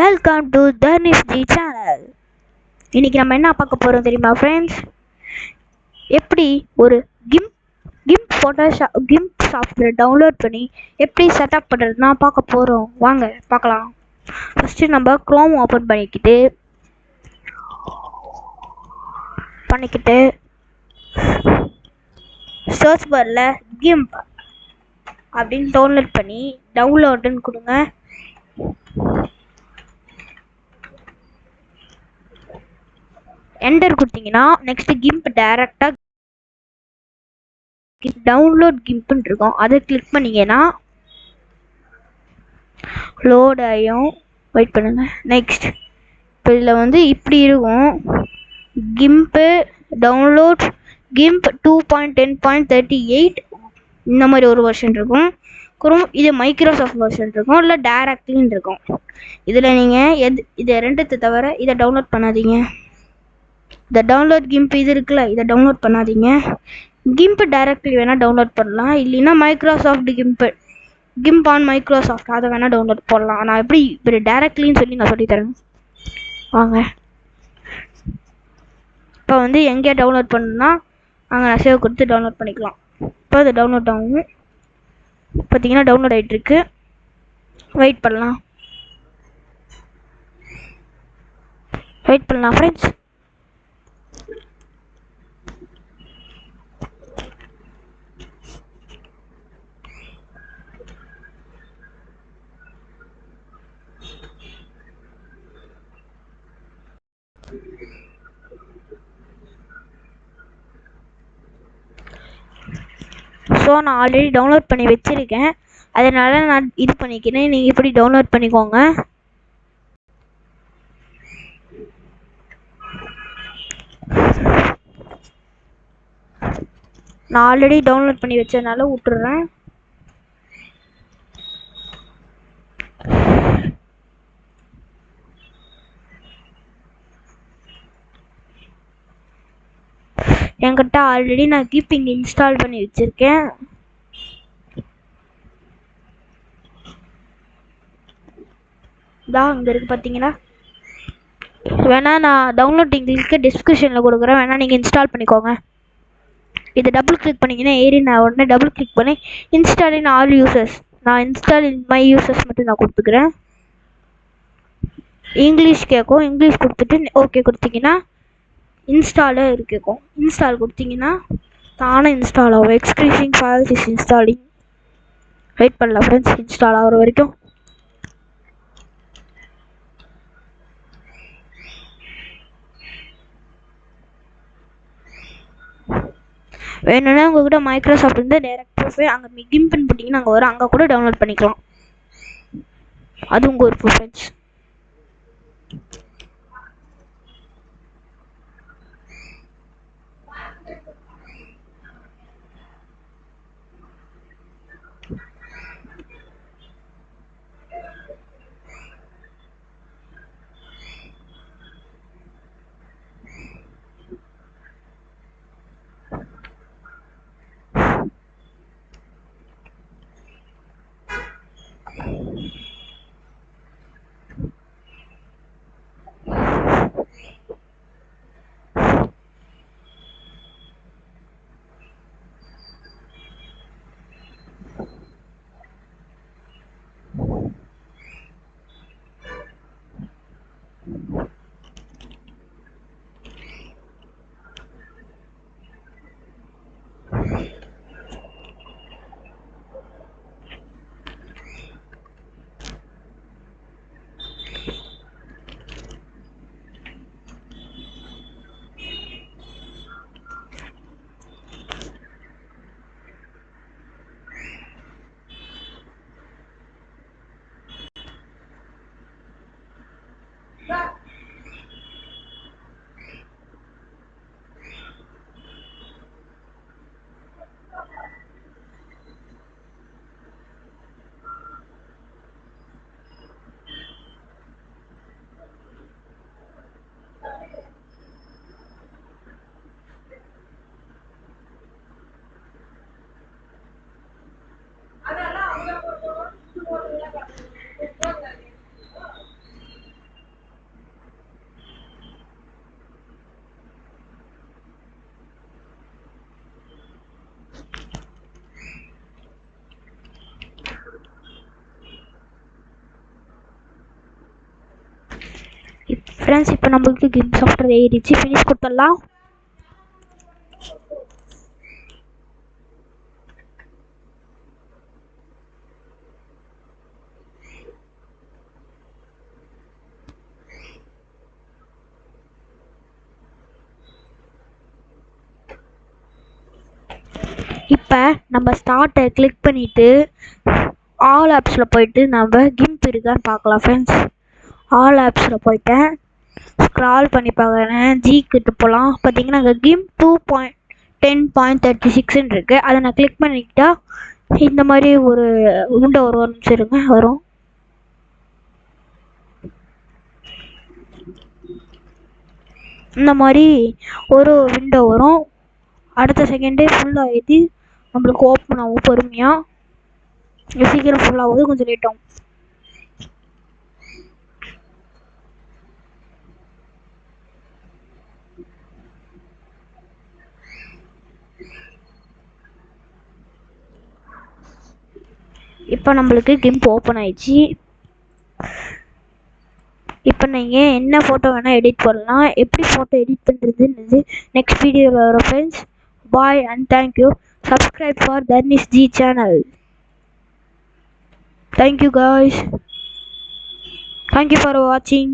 Welcome to Tharnish G channel. இன்னைக்கு நம்ம என்ன பார்க்க போகிறோம் தெரியுமா ஃப்ரெண்ட்ஸ்? எப்படி ஒரு கிம்ப் கிம்ப் சாஃப்ட்வேர் டவுன்லோட் பண்ணி எப்படி செட்டப் பண்ணுறதுனா பார்க்க போகிறோம். வாங்க பார்க்கலாம். ஃபஸ்ட்டு நம்ம க்ரோம் ஓப்பன் பண்ணிக்கிட்டு சர்ச் பாரில் கிம்ப் அப்படின்னு டவுன்லோட் பண்ணி டவுன்லோடுன்னு கொடுங்க. என்டர் கொடுத்தீங்கன்னா நெக்ஸ்ட் கிம்ப் டைரக்டாக டவுன்லோட் கிம்ப்னு இருக்கும். அதை கிளிக் பண்ணிங்கன்னா லோட் ஆகும். வெயிட் பண்ணுங்க. நெக்ஸ்ட் இப்போ இதில் இப்படி இருக்கும். கிம்ப்பு டவுன்லோட் கிம்ப் 2.10.38 இந்த மாதிரி ஒரு வெர்ஷன் இருக்கும். இது மைக்ரோசாஃப்ட் வெர்ஷன் இருக்கும், இல்லை டைரக்ட்லின்னு இருக்கும். இதில் நீங்கள் இதை ரெண்டுத்தை தவிர இதை டவுன்லோட் பண்ணாதீங்க. இந்த டவுன்லோட் கிம்ப் இது இருக்குல்ல, இதை டவுன்லோட் பண்ணாதீங்க. கிம்ப் டைரக்ட்லி வேணால் டவுன்லோட் பண்ணலாம், இல்லைன்னா மைக்ரோசாஃப்ட் கிம்ப் ஆன் மைக்ரோசாஃப்ட் அதை வேணால் டவுன்லோட் பண்ணலாம். நான் எப்படி இப்படி டைரக்ட்லின்னு சொல்லி நான் சொல்லித்தரேன் வாங்க. இப்போ எங்கேயா டவுன்லோட் பண்ணணும்னா அங்கே நான் சேவ் கொடுத்து டவுன்லோட் பண்ணிக்கலாம். இப்போ அது டவுன்லோட் ஆகும். பார்த்தீங்கன்னா டவுன்லோட் ஆகிட்டுருக்கு. வெயிட் பண்ணலாம் ஃப்ரெண்ட்ஸ். ஸோ நான் ஆல்ரெடி டவுன்லோட் பண்ணி வச்சுருக்கேன், அதனால் நான் இது பண்ணிக்கிறேன். நீங்கள் இப்படி டவுன்லோட் பண்ணிக்கோங்க. நான் ஆல்ரெடி டவுன்லோட் பண்ணி வச்சதுனால விட்டுறேன். என்கிட்ட ஆல்ரெடி நான் கீப்பிங் இன்ஸ்டால் பண்ணி வச்சுருக்கேன். இங்கே இருக்குது பார்த்தீங்கன்னா. வேணால் நான் டவுன்லோடிங் லிங்க்கு டிஸ்கிரிப்ஷனில் கொடுக்குறேன், வேணால் நீங்கள் இன்ஸ்டால் பண்ணிக்கோங்க. இதை டபுள் கிளிக் பண்ணிங்கன்னா நான் உடனே டபுள் கிளிக் பண்ணி இன்ஸ்டால் இன் ஆல் யூசர்ஸ், நான் இன்ஸ்டால் இன் மை யூசர்ஸ் மட்டும் நான் கொடுத்துக்கிறேன். இங்கிலீஷ் கேட்கும், இங்கிலீஷ் கொடுத்துட்டு ஓகே கொடுத்தீங்கன்னா இன்ஸ்டால் கேட்கும். இன்ஸ்டால் கொடுத்தீங்கன்னா தானே இன்ஸ்டால் ஆகும். எக்ஸ்க்ரீசிங் ஃபைல்ஸ் இஸ் இன்ஸ்டாலிங். வெயிட் பண்ணலாம் ஃப்ரெண்ட்ஸ், இன்ஸ்டால் ஆகிற வரைக்கும். வேணும்னா உங்ககிட்ட மைக்ரோசாஃப்ட் டேரெக்டாக போய் அங்கே கிம்ப்னு போட்டிங்கன்னா அங்கே வரும், அங்கே கூட டவுன்லோட் பண்ணிக்கலாம். அது உங்கள் ஒரு ஃப்ரெண்ட்ஸ். ஃப்ரெண்ட்ஸ் இப்போ நம்மளுக்கு கிம் சாஃப்ட்வேர் ஏறிச்சு. ஃபினிஷ் கொடுத்துடலாம். இப்போ நம்ம ஸ்டார்ட்டை கிளிக் பண்ணிவிட்டு ஆல் ஆப்ஸில் போயிட்டு நம்ம கிம்ப் இருக்கான்னு பார்க்கலாம் ஃப்ரெண்ட்ஸ். ஆல் ஆப்ஸில் போயிட்டேன், ஸ்க்ரால் பண்ணி பார்க்குறேன், கிட்ட போகலாம். பார்த்தீங்கன்னா அங்கே கிம்ப் 2.10.36 இருக்குது. அதை நான் கிளிக் பண்ணிக்கிட்டா இந்த மாதிரி ஒரு விண்டோ ஒரு நிமிஷம் இருங்க வரும். இந்த மாதிரி ஒரு விண்டோ வரும். அடுத்த செகண்டே ஃபுல்லாக ஏற்றி நம்மளுக்கு ஓப்பன் ஆகும். பொறுமையாக சீக்கிரம் ஃபுல்லாகுது, கொஞ்சம் லேட் ஆகும். இப்போ நம்மளுக்கு கிம்ப் ஓப்பன் ஆயிடுச்சு. இப்போ நீங்கள் என்ன ஃபோட்டோ வேணால் எடிட் பண்ணலாம். எப்படி ஃபோட்டோ எடிட் பண்ணுறதுன்னு நெக்ஸ்ட் வீடியோவில் வரும் friends. Bye and thank you. Subscribe for Dharnish G channel. Thank you guys. Thank you for watching.